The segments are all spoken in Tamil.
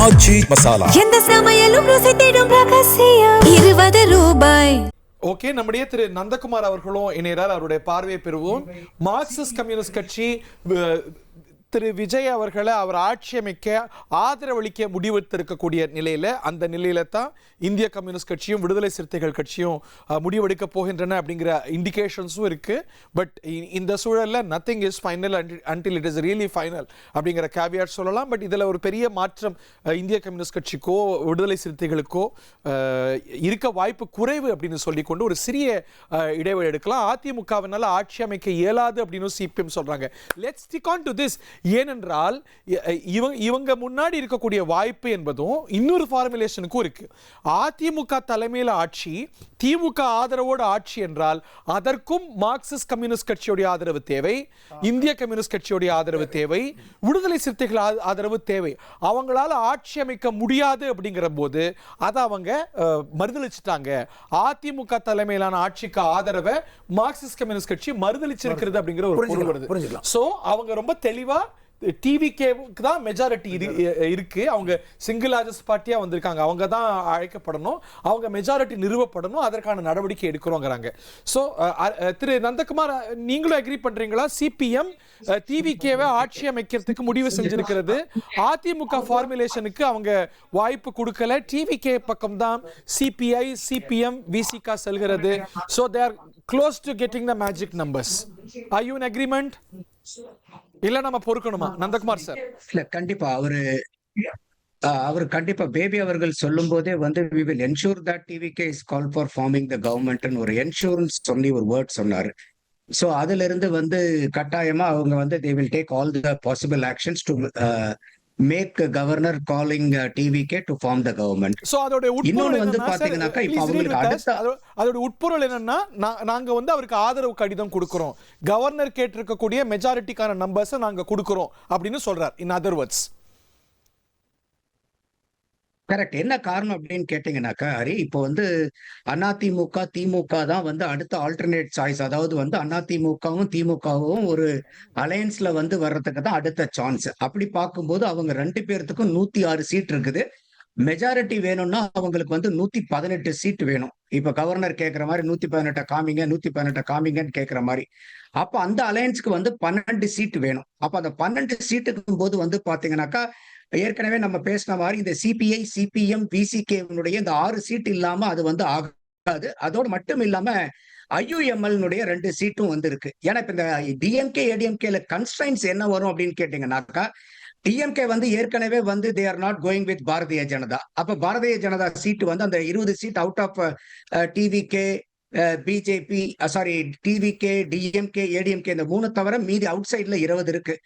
ஆச்சி மசாலா. எந்த சமையலும் ருசி தேடும் ரகசியம் 20 ரூபாய். ஓகே, நம்முடைய திரு நந்தகுமார் அவர்களும் இணையரால் அவருடைய பார்வையை பெறுவோம். மார்க்சிஸ்ட் கம்யூனிஸ்ட் கட்சி திரு விஜய் அவர்களை அவர் ஆட்சி அமைக்க ஆதரவளிக்க முடிவெடுத்திருக்கக்கூடிய நிலையில், அந்த நிலையில தான் இந்திய கம்யூனிஸ்ட் கட்சியும் விடுதலை சிறுத்தைகள் கட்சியும் முடிவெடுக்க போகின்றன அப்படிங்கிற இண்டிகேஷன்ஸும் இருக்கு. பட் இந்த சூழலில் nothing is final until it is really final அப்படிங்கிற கேவியாட் சொல்லலாம். பட் இதில் ஒரு பெரிய மாற்றம் இந்திய கம்யூனிஸ்ட் கட்சிக்கோ விடுதலை சிறுத்தைகளுக்கோ இருக்க வாய்ப்பு குறைவு அப்படின்னு சொல்லிக்கொண்டு ஒரு சிறிய இடைவெளி எடுக்கலாம். அதிமுகவினால ஆட்சி அமைக்க இயலாது அப்படின்னு சிபிஎம் சொல்றாங்க. Let's stick on to this. ஏனென்றால் இவங்க முன்னாடி இருக்கக்கூடிய வாய்ப்பு என்பதும் இன்னொரு ஃபார்முலேஷனுக்கும் இருக்கு. அதிமுக தலைமையில் ஆட்சி, திமுக ஆதரவோடு ஆட்சி என்றால் அதற்கும் மார்க்சிஸ்ட் கம்யூனிஸ்ட் கட்சியுடைய ஆதரவு தேவை, இந்திய கம்யூனிஸ்ட் கட்சியுடைய ஆதரவு தேவை, விடுதலை சிறுத்தைகள் ஆதரவு தேவை. அவங்களால ஆட்சி அமைக்க முடியாது அப்படிங்கிற போது அதை அவங்க மறுதளிச்சுட்டாங்க. அதிமுக தலைமையிலான ஆட்சிக்கு ஆதரவை மார்க்சிஸ்ட் கம்யூனிஸ்ட் கட்சி மறுதளிச்சிருக்கிறது அப்படிங்கிற ஒரு பொருள் வருது. சோ அவங்க ரொம்ப தெளிவா டிவிகேவுக்கு தான் மெஜாரிட்டி இருக்கு. அவங்க சிங்கிள் லார்ஜஸ்ட் பார்ட்டியா வந்திருக்காங்க. அவங்க தான் அழைக்கப்படணும், அவங்க மெஜாரிட்டி நிறுவப்படணும், அதற்கான நடவடிக்கை எடுக்கிறோங்கிறாங்க. ஸோ திரு நந்தகுமார், நீங்களும் அக்ரி பண்றீங்களா? சிபிஎம் டிவிகேவை ஆட்சி அமைக்கிறதுக்கு முடிவு செஞ்சிருக்கிறது. அதிமுக ஃபார்முலேஷனுக்கு அவங்க வாய்ப்பு கொடுக்கல. டிவிகே பக்கம் தான் சிபிஐ, சிபிஎம், விசிகா செல்கிறது. So they are close to getting the magic numbers. Are you in agreement? இல்ல நம்ம பொறுக்கணுமா? நந்தகுமார் சார். இல்ல, கண்டிப்பா அவர் கண்டிப்பா பேபி அவர்கள் சொல்லும் போதே வந்து we will ensure that TVK is called for forming the government ன்னு ஒரு இன்சூரன்ஸ் சொல்லி ஒரு வேர்ட் சொன்னாரு. சோ அதுல இருந்து வந்து கட்டாயமா அவங்க வந்து they will take all the possible actions to make governor calling TVK to form the government. So அதோட உட்பொருள் வந்து பாத்தீங்கன்னாக்கா இப்ப அவங்களுக்கு அடுத்த அதோட உட்பொருள் என்னன்னா, நாங்க வந்து அவருக்கு ஆதரவு கடிதம் கொடுக்கிறோம், கவர்னர் கேட்டிருக்கக்கூடிய மெஜாரிட்டிக்கான நம்பர்ஸ் நாங்க கொடுக்கிறோம் அப்படின்னு சொல்றார். In other words correct. என்ன காரணம் அப்படின்னு கேட்டீங்கன்னாக்கா, ஹரி, இப்போ வந்து அதிமுக திமுக தான் வந்து அடுத்த ஆல்டர்னேட் சாய்ஸ். அதாவது வந்து அதிமுகவும் திமுகவும் ஒரு அலையன்ஸ்ல வந்து வர்றதுக்கு தான் அடுத்த சான்ஸ். அப்படி பார்க்கும்போது அவங்க 2 பேர்த்துக்கும் 106 சீட் இருக்குது. மெஜாரிட்டி வேணும்னா அவங்களுக்கு வந்து 118 சீட் வேணும். இப்ப கவர்னர் கேட்கிற மாதிரி 118 காமிங்க 118 காமிங்கன்னு கேட்கிற மாதிரி. அப்ப அந்த அலையன்ஸ்க்கு வந்து 12 சீட் வேணும். அப்ப அந்த 12 சீட்டுக்கும் போது வந்து பாத்தீங்கன்னாக்கா, ஏற்கனவே நம்ம பேசின மாதிரி இந்த சிபிஐ, சிபிஎம், விசிகேனுடைய இந்த 6 சீட் இல்லாம அது வந்து ஆகாது. அதோடு மட்டும் இல்லாம IUML 2 சீட்டும் வந்து இருக்கு. ஏன்னா இப்ப இந்த டிஎம்கே ஏடிஎம்கேல கன்ஸ்ட்ரைன்ஸ் என்ன வரும் அப்படின்னு கேட்டீங்கன்னாக்கா, டிஎம்கே வந்து ஏற்கனவே வந்து they are not going with Bharatiya Janata. அப்ப பாரதிய ஜனதா சீட் வந்து அந்த 20 seat out of TVK, BJP, sorry TVK, DMK, ADMK இந்த 3 தவிர மீதி அவுட் சைட்ல 20 இருக்கு.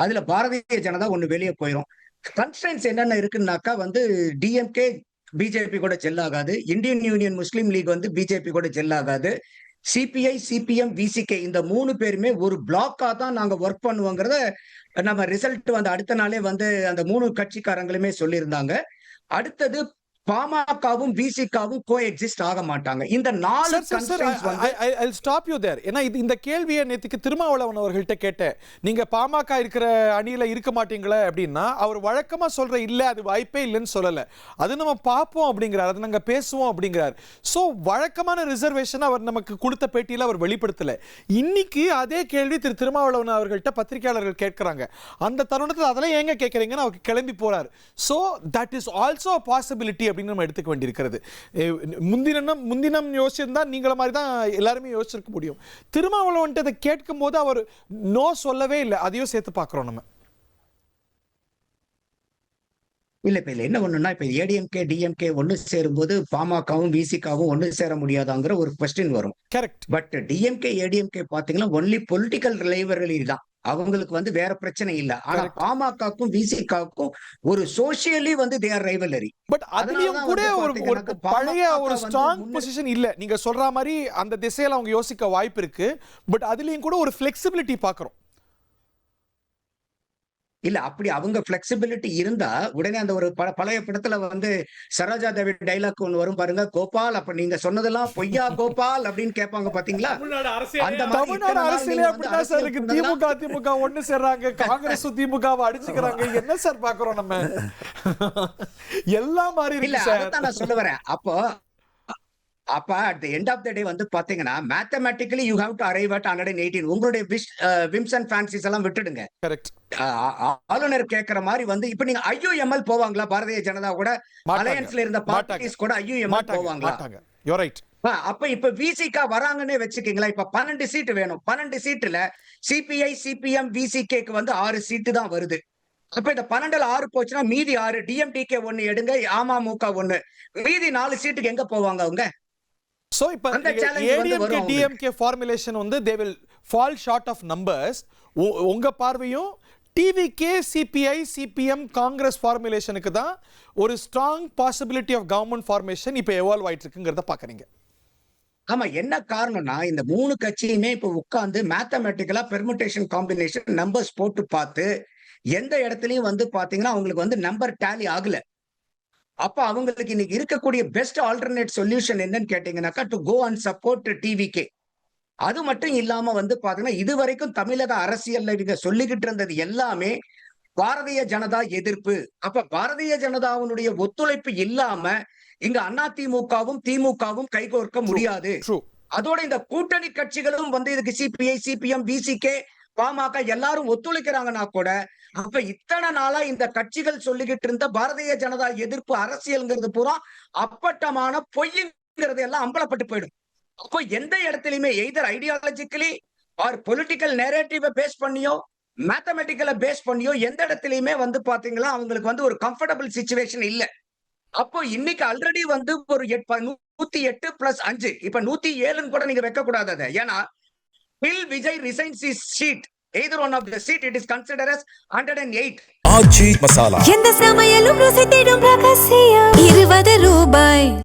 அதுல பாரதிய ஜனதா ஒண்ணு வெளியே போயிடும். கன்ஸ்ட்ரைன்ஸ் என்னென்ன இருக்குன்னாக்கா வந்து டிஎம்கே பிஜேபி கூட ஜெல் ஆகாது, இந்தியன் யூனியன் முஸ்லீம் லீக் வந்து பிஜேபி கூட ஜெல் ஆகாது, சிபிஐ, சிபிஎம், விசிகே இந்த 3 பேருமே ஒரு பிளாக்கா தான் நாங்க ஒர்க் பண்ணுவோங்கிறத நம்ம ரிசல்ட் வந்து அடுத்த நாளே வந்து அந்த 3 கட்சிக்காரங்களுமே சொல்லியிருந்தாங்க. அடுத்தது பாமகவும் விசிகாவும் கோ எக்ஸிஸ்ட் ஆக மாட்டாங்க. இந்த 4 கன்ஸ்ட்ரைன்ஸ் வந்து I'll stop you there. ஏன்னா இந்த கேள்வியை நேத்துக்கு திருமாவளவன் அவர்கள்ட்ட கேட்டேன். நீங்க பாமக இருக்கிற அணியில இருக்க மாட்டீங்களா அப்படின்னா, அவர் வழக்கமா சொல்ற இல்ல அது வாய்ப்பே இல்லைன்னு சொல்லல. அது நம்ம பார்ப்போம் அப்படிங்கிறார், அது நாங்க பேசுவோம் அப்படிங்கிறார். சோ வழக்கமான ரிசர்வேஷன் அவர் நமக்கு கொடுத்த பேட்டியில அவர் வெளிப்படுத்தல. இன்னைக்கு அதே கேள்வி திருமாவளவன் அவர்கள்ட்ட பத்திரிகையாளர்கள் கேட்கிறாங்க. அந்த தருணத்தில் அதெல்லாம் ஏங்க கேட்கறீங்கன்னு அவர் கிளம்பி போறார். So that is also a possibility அப்படின்னு நம்ம எடுத்துக்க வேண்டியிருக்கிறது. முந்தினம் யோசிச்சிருந்தா நீங்கள மாதிரி தான் எல்லாருமே யோசிச்சிருக்க முடியும். திருமாவளவன் அதை கேட்கும் போது அவர் நோ சொல்லவே இல்லை. அதையும் சேர்த்து பார்க்கிறோம் நம்ம. இல்ல இப்ப என்ன ஒண்ணுன்னா, இப்ப ஏடிஎம்கே டிஎம்கே ஒண்ணு சேரும்போது பாமகவும் விசிகாவும் ஒண்ணு சேர முடியாதாங்கிற ஒரு கொஸ்டின் வரும். கரெக்ட். பட் டிஎம்கே ஏடிஎம்கே பாத்தீங்கன்னா ஒன்லி பொலிட்டிக்கல் ரைவலரி தான், அவங்களுக்கு வந்து வேற பிரச்சனை இல்ல. ஆனா பாமகக்கும் விசிகாவுக்கும் ஒரு சோசியலி வந்து தே ஆர் ரைவலரி. பட் அதுலயும் கூட ஒரு பழைய ஒரு ஸ்ட்ராங் பொசிஷன் இல்ல. நீங்க சொல்ற மாதிரி அந்த திசையில அவங்க யோசிக்க வாய்ப்பு இருக்கு. பட் அதுலயும் கூட ஒரு ஃபிளெக்சிபிலிட்டி பார்க்கிறோம். இல்ல அப்படி அவங்க பிளெக்சிபிலிட்டி இருந்தா உடனே அந்த ஒரு பழைய படத்துல வந்து சரோஜா தேவி டைலாக் ஒண்ணு வரும் பாருங்க, கோபால் அப்ப நீங்க சொன்னதெல்லாம் பொய்யா கோபால் அப்படின்னு கேட்பாங்க பாத்தீங்களா? அந்த மாதிரி தமிழ்நாடு இத்தனை நாள் அரசியலே நீங்க வந்து அப்படிதான் சார் இருக்கு. அரசியல் பண்ணதெல்லாம் திமுக திமுக ஒண்ணு சேர்றாங்க, காங்கிரஸ் திமுகவை அடிச்சுக்கிறாங்க. என்ன சார் பாக்குறோம் நம்ம? எல்லாம் மாறி இல்ல இருக்கு சார். அதைத்தான் நான் சொல்ல வரேன். அப்ப at the end of the day வந்து பாத்தீங்கன்னா mathematically you have to arrive at 118. உங்களுடைய விம்ஸ் அண்ட் ஃபேன்சிஸ் எல்லாம் விட்டுடுங்க. கரெக்ட். ஆளுநர் கேக்குற மாதிரி வந்து இப்ப நீங்க IUML போவாங்களா? பாரதிய ஜனதா கூட மாட்டாங்க. அலையன்ஸ்ல இருந்த பார்ட்டிஸ் கூட IUML போவாங்களா? மாட்டாங்க. You are right. அப்ப இப்ப விசிகா வராங்கன்னே வச்சுக்கீங்களா? இப்ப 12 சீட் வேணும். 12 சீட்டுல CPI CPM VCKக்கு வந்து 6 சீட்டு தான் வருது. அப்ப இந்த 12ல 6 போச்சுன்னா மீதி 6 DMDK 1 எடுங்க, அமமுக 1, மீதி 4 சீட்டுக்கு எங்க போவாங்க அவங்க? சோ இப்ப அந்த challenge வந்து ADMK வரும் DMK ஃபார்முலேஷன் வந்து they will fall short of numbers. உங்க பார்வையும் TVK CPI CPM காங்கிரஸ் ஃபார்முலேஷனுக்கு தான் ஒரு strong possibility of government formation இப்ப எவால்வ் ஆயிட்டு இருக்குங்கிறத பாக்குறீங்க. ஆமா, என்ன காரணம்னா இந்த 3 கட்சியுமே இப்ப உட்கார்ந்து மேத்தமேட்டிக்கலா பெர்முடேஷன் காம்பினேஷன் நம்பர்ஸ் போட்டு பார்த்து எந்த இடத்துலயும் வந்து பாத்தீங்கன்னா அவங்களுக்கு வந்து நம்பர் டேலி ஆகல. அப்ப அவங்களுக்கு இன்னைக்கு இருக்கக்கூடிய பெஸ்ட் ஆல்டர்னேட் சொல்யூஷன் என்னன்னு கேட்டீங்கன்னாக்கா to go and support TVK. அது மட்டும் இல்லாம வந்து பாத்தீங்கன்னா இதுவரைக்கும் தமிழக அரசியல்ல இவங்க சொல்லிக்கிட்டு இருந்தது எல்லாமே பாரதிய ஜனதா எதிர்ப்பு. அப்ப பாரதிய ஜனதாவுடைய ஒத்துழைப்பு இல்லாம இங்க அதிமுகவும் திமுகவும் கைகோர்க்க முடியாது. அதோட இந்த கூட்டணி கட்சிகளும் வந்து இதுக்கு CPI CPM VCK பாமக எல்லாரும் ஒத்துழைக்கிறாங்கன்னா கூட அப்ப இத்தனை நாளா இந்த கட்சிகள் சொல்லிக்கிட்டு இருந்த பாரதிய ஜனதா எதிர்ப்பு அரசியல்ங்கிறது பூரா அப்பட்டமான பொய்ங்கிறது எல்லாம் அம்பலப்பட்டு போயிடும். அப்போ எந்த இடத்துலயுமே either ideologically or political narrative base பண்ணியோ மேத்தமெட்டிக்கல பேஸ் பண்ணியோ எந்த இடத்துலயுமே வந்து பாத்தீங்களா அவங்களுக்கு வந்து ஒரு கம்ஃபர்டபிள் சிச்சுவேஷன் இல்ல. அப்போ இன்னைக்கு ஆல்ரெடி வந்து ஒரு 108 + 5 இப்ப 107 கூட நீங்க வைக்க கூடாது அதை. ஏன்னா till Vijay resigns his seat, either one of the seat, it is considered as 108. எந்த சமையலும் ருசி தேடும் ரகசியம் 20 ரூபாய்.